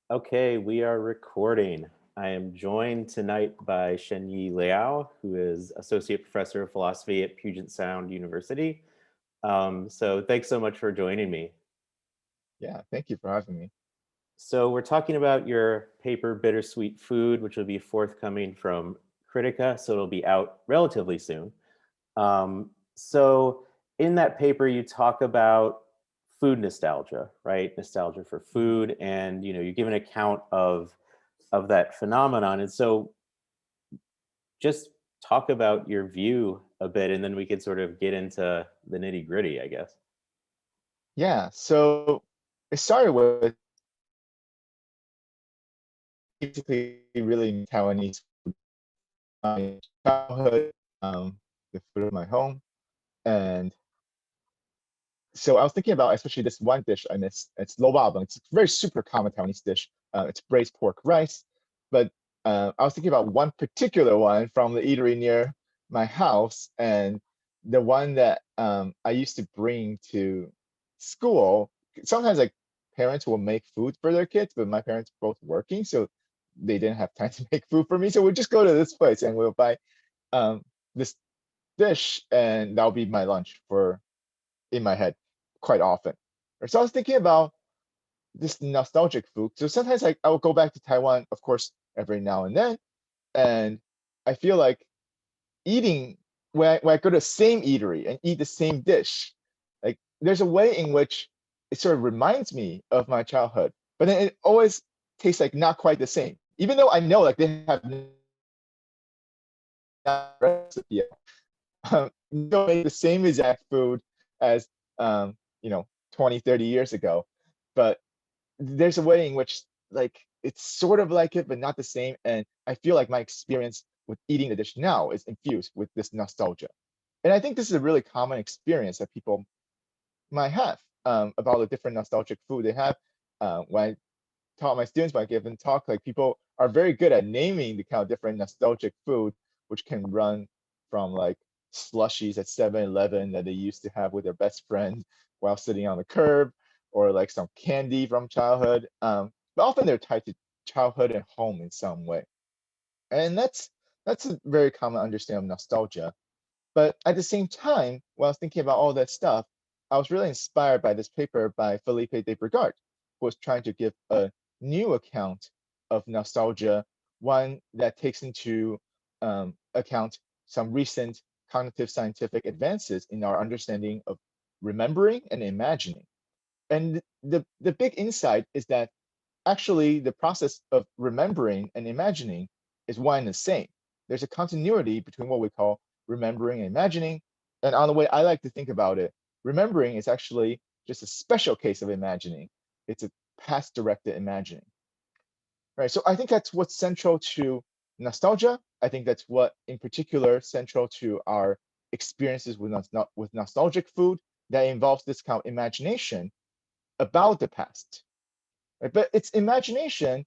Okay, we are recording. I am joined tonight by Shen-yi Liao, who is Associate Professor of Philosophy at Puget Sound University. So thanks so much for joining me. Yeah, thank you for having me. So we're talking about your paper, Bittersweet Food, which will be forthcoming from Critica, so it'll be out relatively soon. So in that paper, you talk about food nostalgia, right? Nostalgia for Mhm. food, and you give an account of that phenomenon. And so just talk about your view a bit, and then we could sort of get into the nitty gritty, I guess. Yeah, so it started with basically really Taiwanese food. My childhood, the food of my home. And so I was thinking about especially this one dish I miss. It's lo bao. It's a very super common Taiwanese dish. It's braised pork rice. But I was thinking about one particular one from the eatery near my house, and the one that I used to bring to school. Sometimes like parents will make food for their kids, but my parents were both working, so they didn't have time to make food for me. So we'd just go to this place and we'll buy this dish, and that'll be my lunch for in my head quite often. So I was thinking about this nostalgic food. So sometimes I will go back to Taiwan, of course, every now and then, and I feel like eating when I go to the same eatery and eat the same dish, like there's a way in which it sort of reminds me of my childhood, but then it always tastes like not quite the same. Even though I know like they have not recipe, don't make the same exact food as um, you know 20, 30 years ago, but there's a way in which like it's sort of like it but not the same, and I feel like my experience with eating the dish now is infused with this nostalgia. And I think this is a really common experience that people might have about the different nostalgic food they have. When I taught my students, when I give them talk, like people are very good at naming the kind of different nostalgic food, which can run from like slushies at 7-Eleven that they used to have with their best friend while sitting on the curb, or like some candy from childhood. But often they're tied to childhood and home in some way. And that's a very common understanding of nostalgia. But at the same time, while I was thinking about all that stuff, I was really inspired by this paper by Felipe de Brigard, who was trying to give a new account of nostalgia, one that takes into account some recent cognitive scientific advances in our understanding of remembering and imagining. And the big insight is that actually the process of remembering and imagining is one and the same. There's a continuity between what we call remembering and imagining. And on the way I like to think about it, remembering is actually just a special case of imagining. It's a past directed imagining. Right. So I think that's what's central to nostalgia. I think that's what in particular central to our experiences with with nostalgic food that involves this kind of imagination about the past. Right? But it's imagination,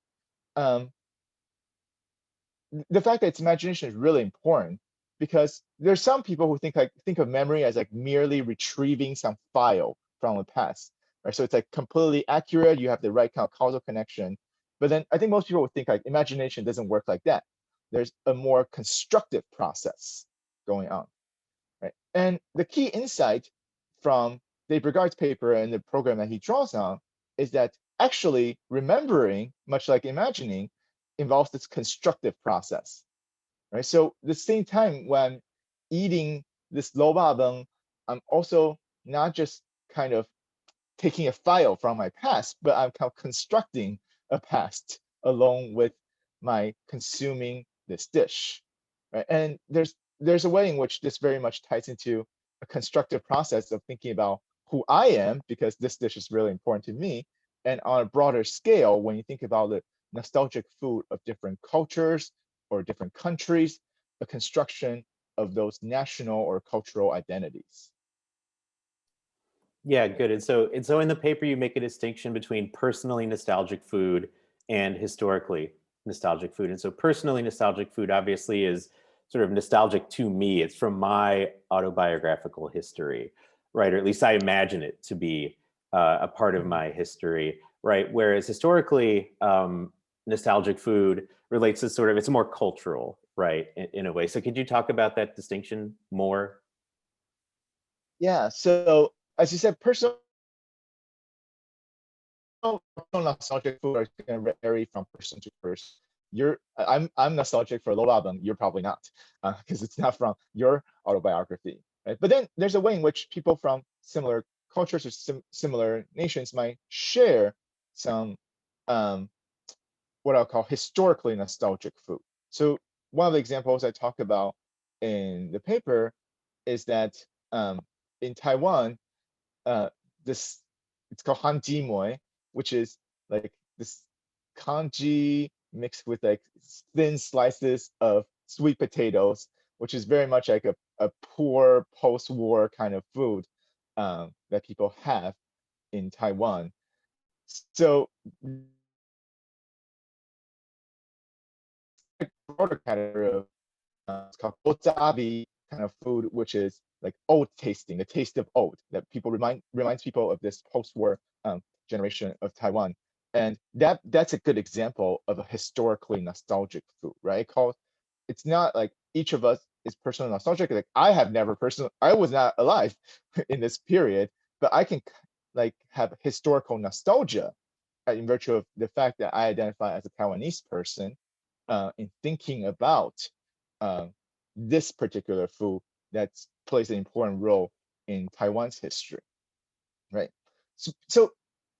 um, the fact that it's imagination is really important because there's some people who think of memory as like merely retrieving some file from the past, right? So it's like completely accurate. You have the right kind of causal connection. But then I think most people would think like imagination doesn't work like that. There's a more constructive process going on, right? And the key insight from Dave Brigard's paper and the program that he draws on is that actually remembering, much like imagining, involves this constructive process, right? So the same time when eating this lo babeng, I'm also not just kind of taking a file from my past, but I'm kind of constructing a past along with my consuming this dish, right? And there's a way in which this very much ties into a constructive process of thinking about who I am, because this dish is really important to me. And on a broader scale, when you think about the nostalgic food of different cultures or different countries, a construction of those national or cultural identities. Yeah, good. And so in the paper, you make a distinction between personally nostalgic food and historically nostalgic food. And so personally nostalgic food obviously is sort of nostalgic to me. It's from my autobiographical history, right? Or at least I imagine it to be a part of Mhm. my history. right? Whereas historically, nostalgic food relates to sort of, it's more cultural, right, in a way. So could you talk about that distinction more? Yeah. So as you said, nostalgic food are going to vary from person to person. I'm nostalgic for Lola, you're probably not, because it's not from your autobiography, right? But then there's a way in which people from similar cultures or similar nations might share some um, what I'll call historically nostalgic food. So one of the examples I talk about in the paper is that in Taiwan, uh, this it's called hanji moi, which is like this kanji mixed with like thin slices of sweet potatoes, which is very much like a poor post-war kind of food that people have in Taiwan. So broader category of it's called otabi kind of food, which is like old tasting, the taste of old that people reminds people of this post-war generation of Taiwan. And that's a good example of a historically nostalgic food, right? It's not like each of us is personally nostalgic. Like I was not alive in this period, but I can like have historical nostalgia in virtue of the fact that I identify as a Taiwanese person in thinking about uh, this particular food that plays an important role in Taiwan's history, right? So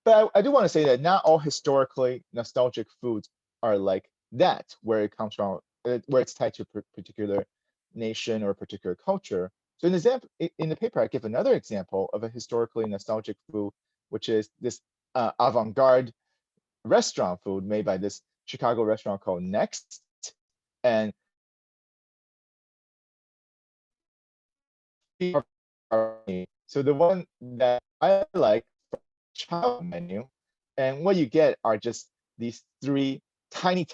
but I do want to say that not all historically nostalgic foods are like that, where it comes from, where it's tied to a particular nation or a particular culture. So in the paper, I give another example of a historically nostalgic food, which is this avant-garde restaurant food made by this Chicago restaurant called Next. And so the one that I like child menu, and what you get are just these three tiny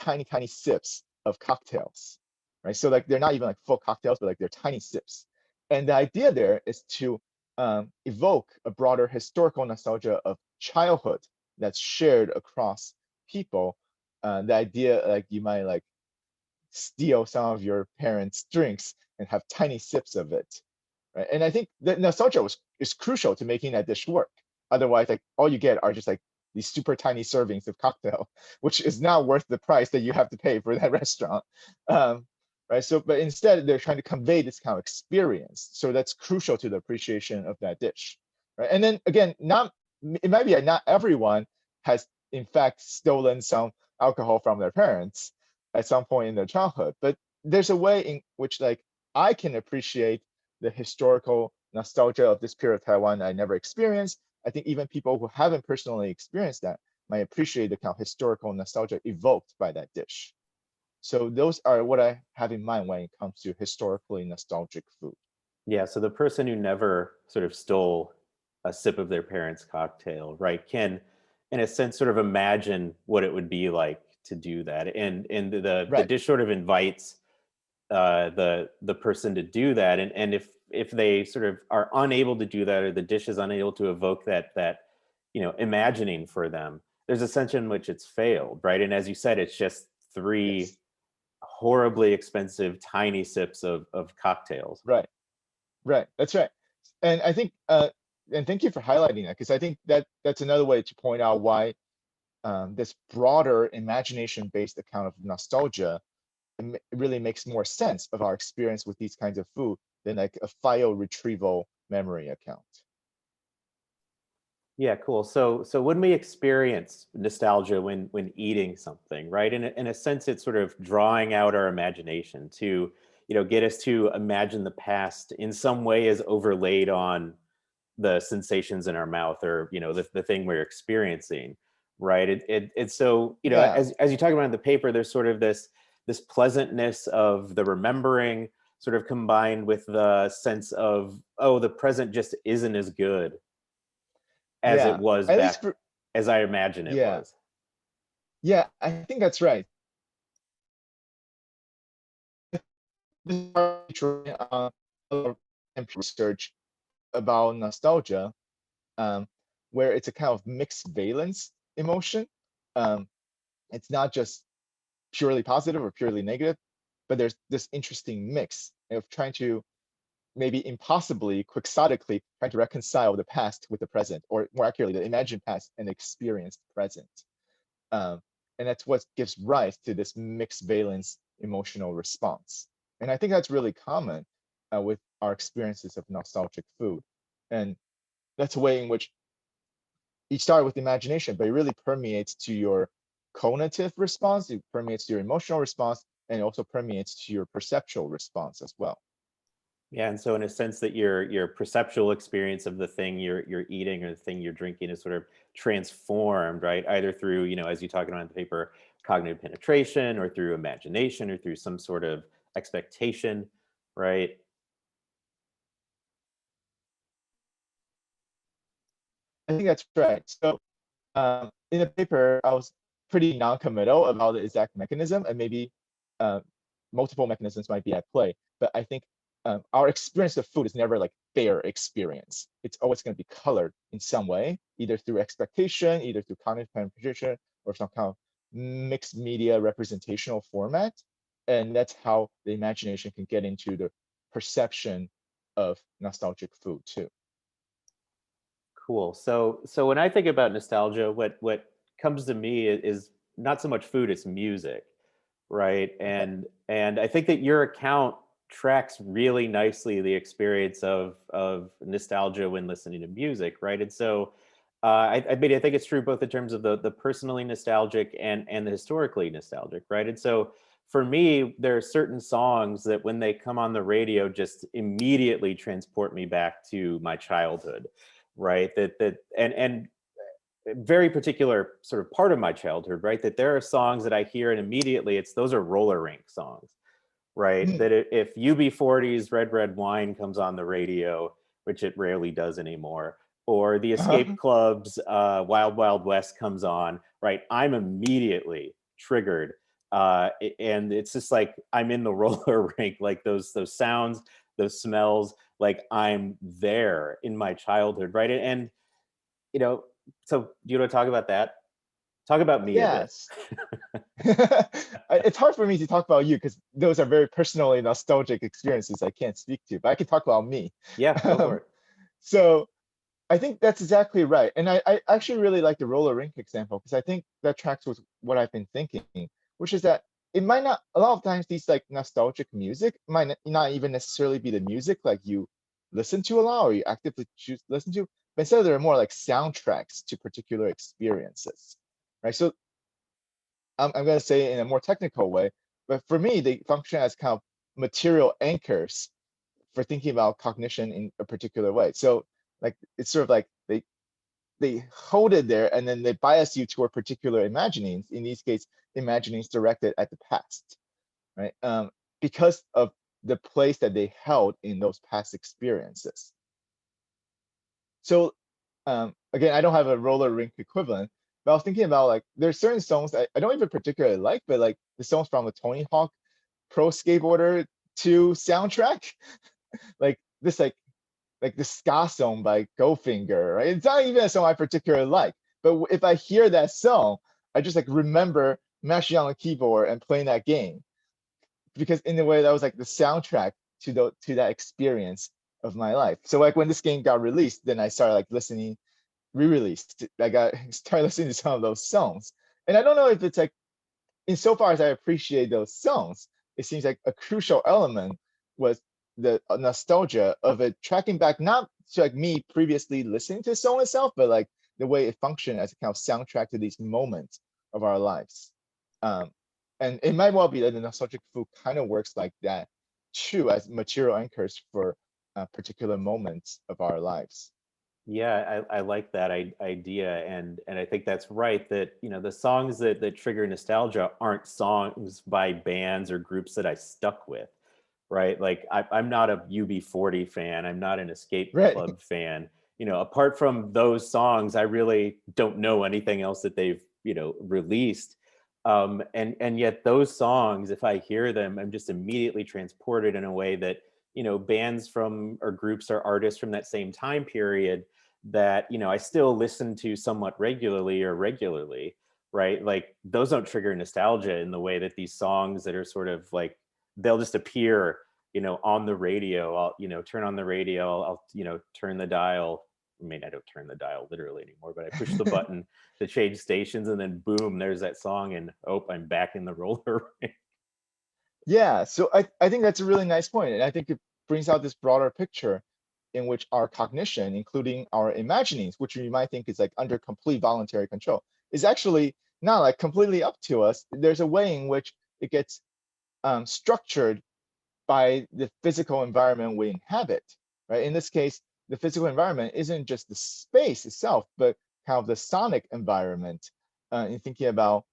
sips of cocktails, right? So like they're not even like full cocktails, but like they're tiny sips. And the idea there is to evoke a broader historical nostalgia of childhood that's shared across people. The idea like you might like steal some of your parents' drinks and have tiny sips of it, right? And I think that nostalgia is crucial to making that dish work. Otherwise, like all you get are just like these super tiny servings of cocktail, which is not worth the price that you have to pay for that restaurant. Um, right. So, but instead, they're trying to convey this kind of experience. So that's crucial to the appreciation of that dish. Right. And then again, not it might be that not everyone has in fact stolen some alcohol from their parents at some point in their childhood, but there's a way in which like I can appreciate the historical nostalgia of this period of Taiwan I never experienced. I think even people who haven't personally experienced that might appreciate the kind of historical nostalgia evoked by that dish. So those are what I have in mind when it comes to historically nostalgic food. Yeah, so the person who never sort of stole a sip of their parents' cocktail, right, can, in a sense, sort of imagine what it would be like to do that, and the Right. dish sort of invites the person to do that, and if they sort of are unable to do that, or the dish is unable to evoke that imagining for them, there's a sense in which it's failed, right? And as you said, it's just three Yes. horribly expensive tiny sips of cocktails. Right. Right. That's right. And I think and thank you for highlighting that, because I think that's another way to point out why this broader imagination-based account of nostalgia really makes more sense of our experience with these kinds of food than like a file retrieval memory account. Yeah, cool. So when we experience nostalgia when eating something, right? In a sense, it's sort of drawing out our imagination to, get us to imagine the past in some way as overlaid on the sensations in our mouth, or the thing we're experiencing, right? It's so, Yeah, as you talk about in the paper, there's sort of this pleasantness of the remembering, sort of combined with the sense of, oh, the present just isn't as good as it yeah. was At least back, for as I imagine it yeah, was. yeah. I think that's right. Uh, research about nostalgia, um, where it's a kind of mixed valence. emotion. Um, it's not just purely positive or purely negative, but there's this interesting mix of trying to maybe impossibly, quixotically trying to reconcile the past with the present, or more accurately, the imagined past and experienced present. Um, and that's what gives rise to this mixed valence emotional response. And I think that's really common with our experiences of nostalgic food. And that's a way in which you start with imagination, but it really permeates to your cognitive response, it permeates to your emotional response, and it also permeates to your perceptual response as well. Yeah, and so in a sense that your perceptual experience of the thing you're eating or the thing you're drinking is sort of transformed, right? Either through, as you talk about in the paper, cognitive penetration, or through imagination, or through some sort of expectation, right? I think that's right. So in the paper, I was pretty non-committal about the exact mechanism, and maybe uh, multiple mechanisms might be at play. But I think our experience of food is never like their experience. It's always going to be colored in some way, either through expectation, either through cognitive penetration, or some kind of mixed media representational format. And that's how the imagination can get into the perception of nostalgic food too. Cool. So when I think about nostalgia, what comes to me is not so much food, it's music, right? Okay. And I think that your account tracks really nicely the experience of nostalgia when listening to music, right? And so I mean, I think it's true both in terms of the personally nostalgic and the historically nostalgic, right? And so for me, there are certain songs that when they come on the radio just immediately transport me back to my childhood, right? And very particular sort of part of my childhood, right? That there are songs that I hear and immediately it's those are roller rink songs, right? Mm. That if UB40's Red Red Wine comes on the radio, which it rarely does anymore, or the Escape Uh-huh. Club's Wild Wild West comes on, right? I'm immediately triggered. And it's just like I'm in the roller rink, like those sounds, those smells, like I'm there in my childhood, right? And you know, so do you want to talk about that? Talk about me a bit. Yes. It's hard for me to talk about you because those are very personally nostalgic experiences I can't speak to, but I can talk about me. Yeah, go for Um, it. so I think that's exactly right. And I actually really like the roller rink example because I think that tracks with what I've been thinking, which is that it might not, a lot of times these like nostalgic music might not even necessarily be the music like you listen to a lot or you actively choose to listen to, but instead they're more like soundtracks to particular experiences, right? So I'm going to say it in a more technical way, but for me, they function as kind of material anchors for thinking about cognition in a particular way. So like it's sort of like they hold it there and then they bias you toward particular imaginings. In these cases, imaginings directed at the past, right? Because of the place that they held in those past experiences. So again, I don't have a roller rink equivalent, but I was thinking about like there's certain songs I don't even particularly like, but like the songs from the Tony Hawk Pro Skateboarder 2 soundtrack, like this like the ska song by Goldfinger, right? It's not even a song I particularly like, but if I hear that song, I just like remember mashing on the keyboard and playing that game because in a way that was like the soundtrack to that experience of my life. So like when this game got released, then I started like listening re-released. I got started listening to some of those songs. And I don't know if it's like insofar as I appreciate those songs, it seems like a crucial element was the nostalgia of it tracking back not to like me previously listening to the song itself, but like the way it functioned as a kind of soundtrack to these moments of our lives. Um, and it might well be that the nostalgic food kind of works like that too, as material anchors for particular moments of our lives. Yeah, I like that idea, and I think that's right. That the songs that trigger nostalgia aren't songs by bands or groups that I stuck with, right? Like I'm not a UB40 fan. I'm not an Escape Right. Club fan. Apart from those songs, I really don't know anything else that they've released. And yet those songs, if I hear them, I'm just immediately transported in a way that bands from or groups or artists from that same time period that, you know, I still listen to somewhat regularly or regularly, right? Like those don't trigger nostalgia in the way that these songs that are sort of like, they'll just appear, you know, on the radio. I'll, you know, turn on the radio, I'll, you know, turn the dial. I mean, I don't turn the dial literally anymore, but I push the button to change stations, and then boom, there's that song, and oh, I'm back in the roller rink. Yeah, so I think that's a really nice point, and I think it brings out this broader picture in which our cognition, including our imaginings, which you might think is like under complete voluntary control, is actually not like completely up to us. There's a way in which it gets structured by the physical environment we inhabit, right? In this case, the physical environment isn't just the space itself, but kind of the sonic environment. In thinking about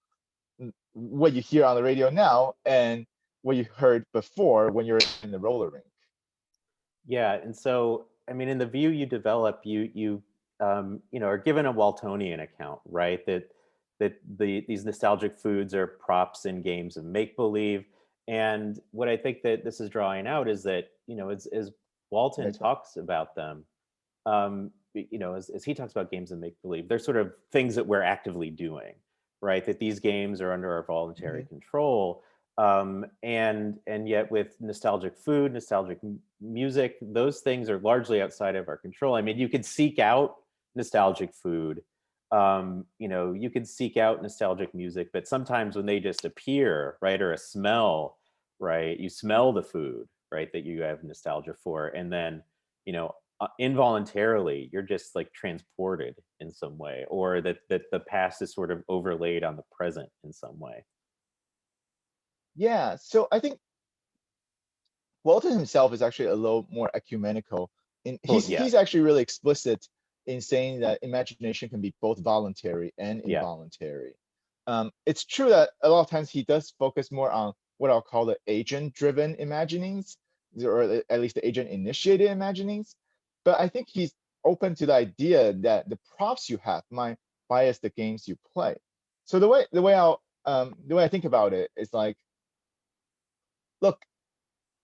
what you hear on the radio now and what you heard before when you're in the roller rink. Yeah, and so I mean, in the view you develop, you know, are given a Waltonian account, right? That these nostalgic foods are props in games of make believe. And what I think that this is drawing out is that, you know, as Walton Right? talks about them, you know, as he talks about games of make believe, they're sort of things that we're actively doing, right? That these games are under our voluntary Mhm. control. And yet with nostalgic food, nostalgic music, those things are largely outside of our control. I mean, you could seek out nostalgic food, you know, you could seek out nostalgic music, but sometimes when they just appear, right, or a smell, right, you smell the food, right, that you have nostalgia for, and then, you know, involuntarily you're just like transported in some way, or that the past is sort of overlaid on the present in some way. Yeah, so I think Walton himself is actually a little more ecumenical. And Well, he's yes. actually really explicit in saying that imagination can be both voluntary and Yeah. involuntary. It's true that a lot of times he does focus more on what I'll call the agent-driven imaginings, or at least the agent-initiated imaginings. But I think he's open to the idea that the props you have might bias the games you play. So the way I think about it is like, look,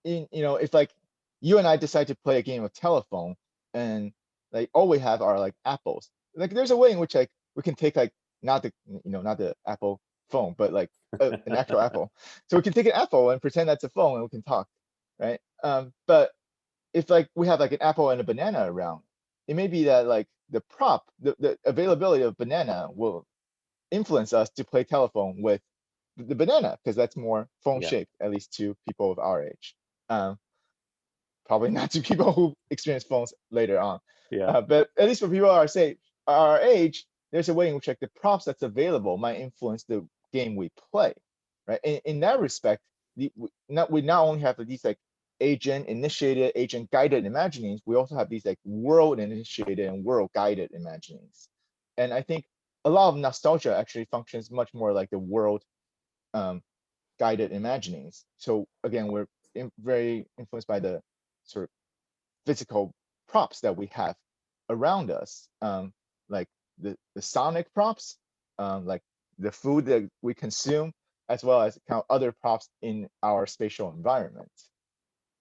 if like you and I decide to play a game of telephone, and like all we have are like apples. Like there's a way in which like we can take like not the Apple phone, but like an actual apple. So we can take an apple and pretend that's a phone and we can talk, right? But if like we have like an apple and a banana around, it may be that like the availability of banana will influence us to play telephone with the banana because that's more phone Yeah. shaped, at least to people of our age. Um, Probably not to people who experience phones later on. Yeah. But at least for people our age, there's a way in which like the props that's available might influence the game we play, right? In that respect, we not only have these like agent initiated, agent guided imaginings, we also have these like world initiated and world guided imaginings. And I think a lot of nostalgia actually functions much more like the world um, guided imaginings. So again, we're very influenced by the sort of physical props that we have around us, like the sonic props, like the food that we consume, as well as kind of other props in our spatial environment.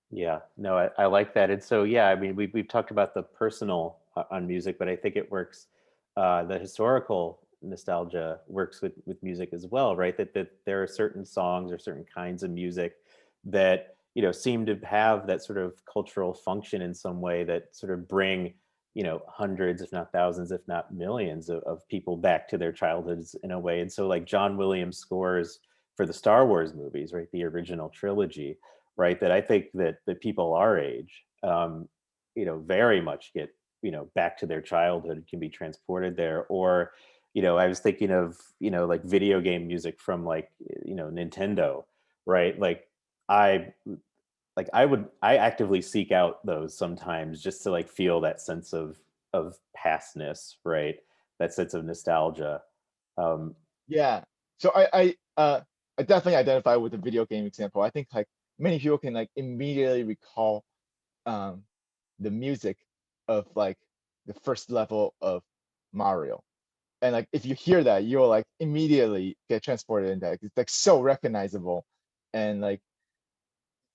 Yeah, no, I like that. And so, yeah, I mean, we've talked about the personal on music, but I think it works. The historical nostalgia works with music as well, right? That there are certain songs or certain kinds of music that, you know, seem to have that sort of cultural function in some way that sort of bring, you know, hundreds, if not thousands, if not millions of people back to their childhoods in a way. And so, like John Williams scores for the Star Wars movies, right, the original trilogy, right? That I think that people our age, you know, very much get, you know, back to their childhood, can be transported there. Or, you know, I was thinking of, you know, like video game music from like, you know, Nintendo, right? I I actively seek out those sometimes just to like feel that sense of pastness, right? That sense of nostalgia. Um, Yeah. So I definitely identify with the video game example. I think like many people can like immediately recall um the music of like the first level of Mario. And like if you hear that, you'll like immediately get transported into that. It's like so recognizable. And like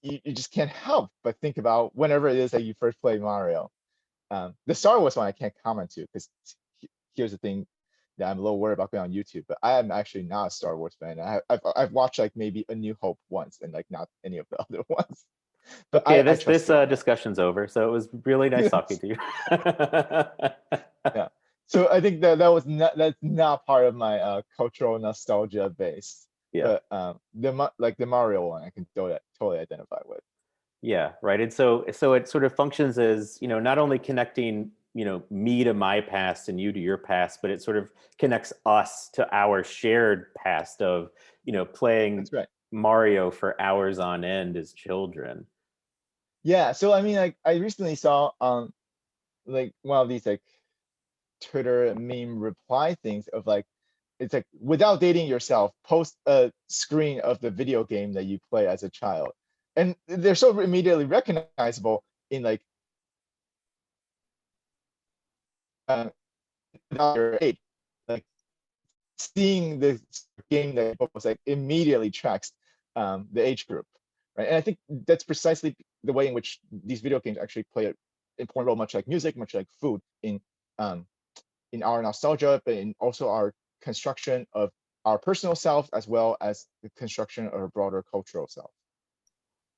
you just can't help but think about whenever it is that you first play Mario. The Star Wars one I can't comment to, because here's the thing that I'm a little worried about going on YouTube, but I am actually not a Star Wars fan. I've watched like maybe A New Hope once, and like not any of the other ones. But Okay, I this trust you on that. discussion's over. So it was really nice talking to you. Yeah. So I think that that's not part of my cultural nostalgia base. Yeah. But like the Mario one, I can totally identify with. Yeah, right. And so it sort of functions as, not only connecting, me to my past and you to your past, but it sort of connects us to our shared past of, playing That's right. Mario for hours on end as children. Yeah. So I mean, like I recently saw like one of these like Twitter meme reply things of like, it's like, without dating yourself, post a screen of the video game that you play as a child, and they're so immediately recognizable in like without your age, like seeing the game that you post like immediately tracks the age group, right? And I think that's precisely the way in which these video games actually play an important role, much like music, much like food, um, in our nostalgia, but in also our construction of our personal self, as well as the construction of a broader cultural self.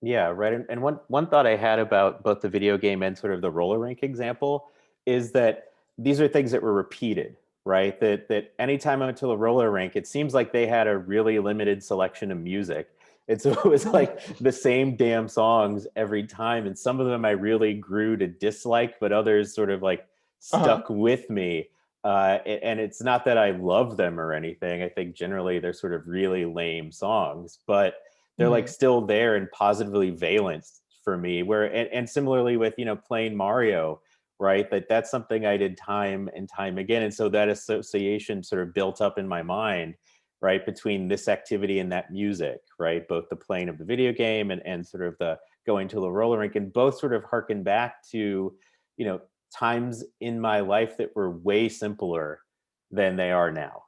Yeah, right. And one thought I had about both the video game and sort of the roller rink example is that these are things that were repeated, right? That anytime I went to the roller rink, it seems like they had a really limited selection of music. And so it was like the same damn songs every time. And some of them I really grew to dislike, but others sort of like Uh-huh. stuck with me. And it's not that I love them or anything. I think generally they're sort of really lame songs, but they're like Mhm. still there and positively valenced for me. Where and similarly with playing Mario, right? That's something I did time and time again, and so that association sort of built up in my mind, right, between this activity and that music, right? Both the playing of the video game and sort of the going to the roller rink, and both sort of harken back to times in my life that were way simpler than they are now,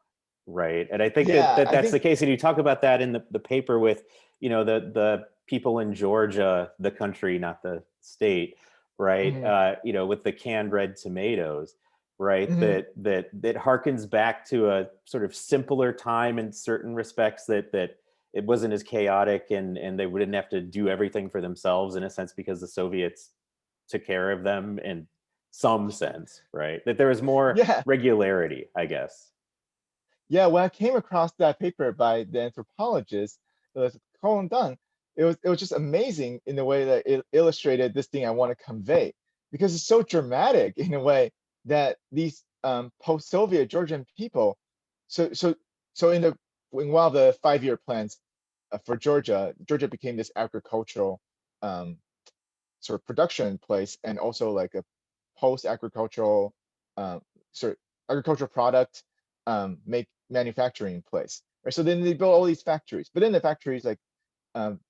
right? And I think that, Yeah, that I that's the think. case, and you talk about that in the paper with the people in Georgia, the country, not the state, right? Mhm, With the canned red tomatoes, right? mhm. That harkens back to a sort of simpler time in certain respects, that it wasn't as chaotic, and they wouldn't have to do everything for themselves in a sense because the Soviets took care of them in some sense, right? That there was more Yeah, regularity, I guess. yeah. When I came across that paper by the anthropologist, it was Colin Dunn. It was just amazing in the way that it illustrated this thing I want to convey, because it's so dramatic in a way that these post-Soviet Georgian people, so so so in one of the 5-year plans for Georgia, Georgia became this agricultural um, sort of production place, and also like a post-agricultural um, sort of agricultural product make manufacturing place. Right? So then they built all these factories, but then the factories like um,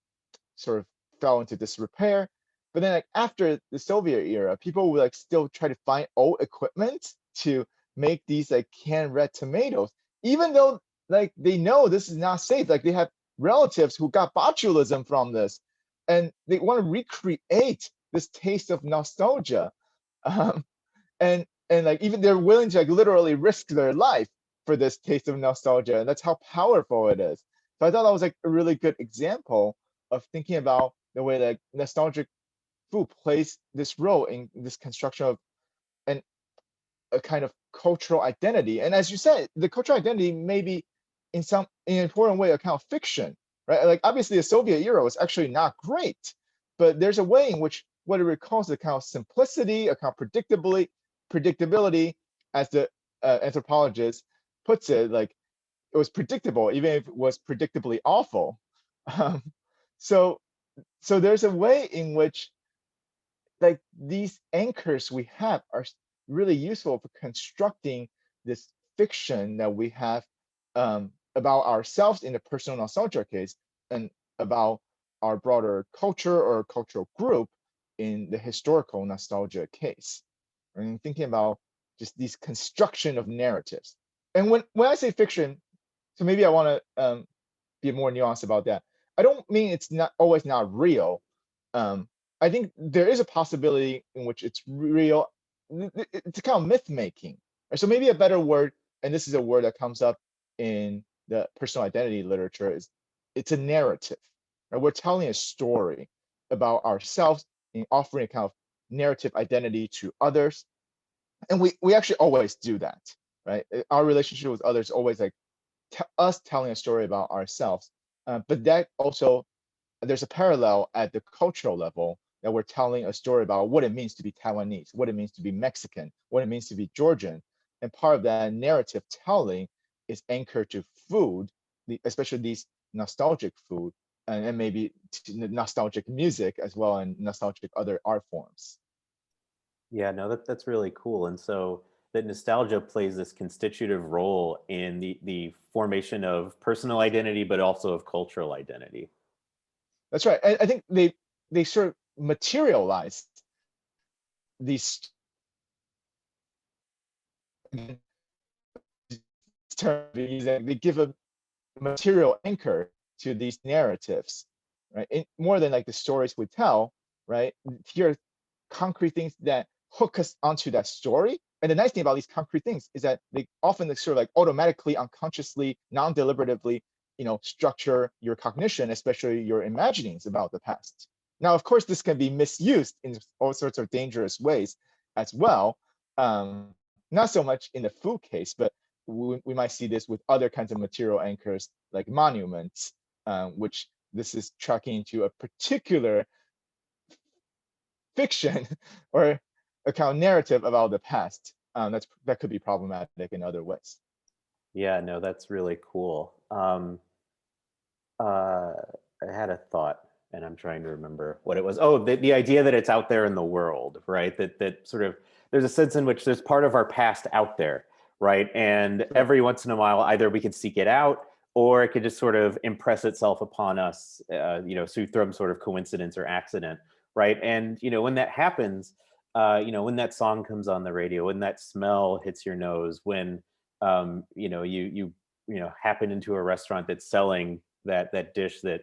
sort of fell into disrepair. But then like after the Soviet era, people would like still try to find old equipment to make these like canned red tomatoes, even though like they know this is not safe. Like they have relatives who got botulism from this, and they want to recreate this taste of nostalgia. Um, and like even they're willing to like literally risk their life for this taste of nostalgia, and that's how powerful it is. So I thought that was like a really good example of thinking about the way that nostalgic food plays this role in this construction of an a kind of cultural identity. And as you said, the cultural identity may be in an important way a kind of fiction, right? Like obviously the Soviet era was actually not great, but there's a way in which what it recalls the kind of simplicity, a kind of predictability, as the anthropologist puts it, like it was predictable, even if it was predictably awful. Um, so so there's a way in which like these anchors we have are really useful for constructing this fiction that we have about ourselves in the personal nostalgia case, and about our broader culture or cultural group in the historical nostalgia case. And thinking about just these construction of narratives. And when I say fiction, so maybe I want to be more nuanced about that. I don't mean it's not always not real. Um, I think there is a possibility in which it's real it's kind of myth making. So maybe a better word, and this is a word that comes up in the personal identity literature, is it's a narrative. Right? We're telling a story about ourselves and offering a kind of narrative identity to others. And we actually always do that, right? Our relationship with others always like us telling a story about ourselves. But that also, there's a parallel at the cultural level that we're telling a story about what it means to be Taiwanese, what it means to be Mexican, what it means to be Georgian. And part of that narrative telling is anchored to food, especially these nostalgic food, and maybe nostalgic music as well, and nostalgic other art forms. Yeah, no, that's really cool. And so that nostalgia plays this constitutive role in the formation of personal identity, but also of cultural identity. That's right. I think they sort of materialize these terms, they give a material anchor to these narratives, right? More than like the stories we tell, right? Here are concrete things that hook us onto that story. And the nice thing about these concrete things is that they often sort of like automatically, unconsciously, non-deliberatively, structure your cognition, especially your imaginings about the past. Now, of course, this can be misused in all sorts of dangerous ways as well. Um, Not so much in the food case, but we might see this with other kinds of material anchors like monuments, which this is tracking into a particular fiction or a kind of narrative about the past. That could be problematic in other ways. Yeah, no, that's really cool. Uh, I had a thought, and I'm trying to remember what it was. Oh, the idea that it's out there in the world, right? That sort of there's a sense in which there's part of our past out there, right? And That's right. every once in a while, either we can seek it out, or it could just sort of impress itself upon us, through some sort of coincidence or accident, right? And when that happens, when that song comes on the radio, when that smell hits your nose, when you happen into a restaurant that's selling that dish that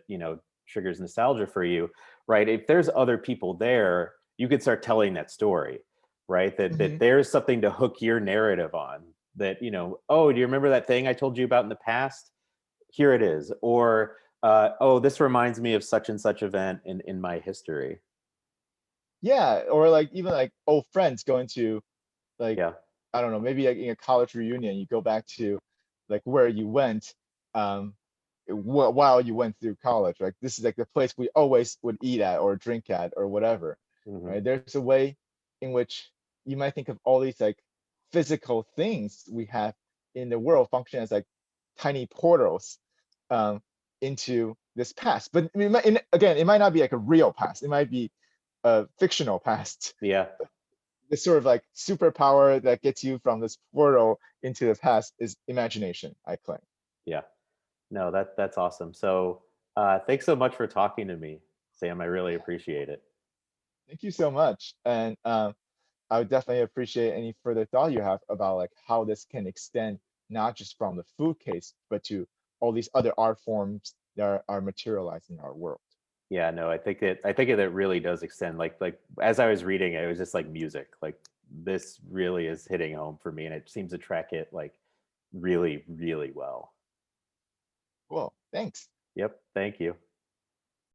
triggers nostalgia for you, right? If there's other people there, you could start telling that story, right? That Hmm. there's something to hook your narrative on. That oh, do you remember that thing I told you about in the past? Here it is. Or oh, this reminds me of such and such event in my history. Yeah, or like even like old friends going to like, Yeah. I don't know, maybe like in a college reunion, you go back to like where you went, um, while you went through college. Like this is like the place we always would eat at or drink at or whatever. Hmm. Right? There's a way in which you might think of all these like physical things we have in the world function as like tiny portals, um, into this past. But again, it might not be like a real past. It might be a fictional past. Yeah. This sort of like superpower that gets you from this portal into the past is imagination, I claim. Yeah. No, that's awesome. So thanks so much for talking to me, Sam. I really appreciate it. Thank you so much. And I would definitely appreciate any further thought you have about like how this can extend not just from the food case, but to all these other art forms that are materialized in our world. Yeah, no, I think it really does extend. Like as I was reading it, it was just like music. Like this really is hitting home for me, and it seems to track it like really, really well. Cool. Thanks. Yep. Thank you.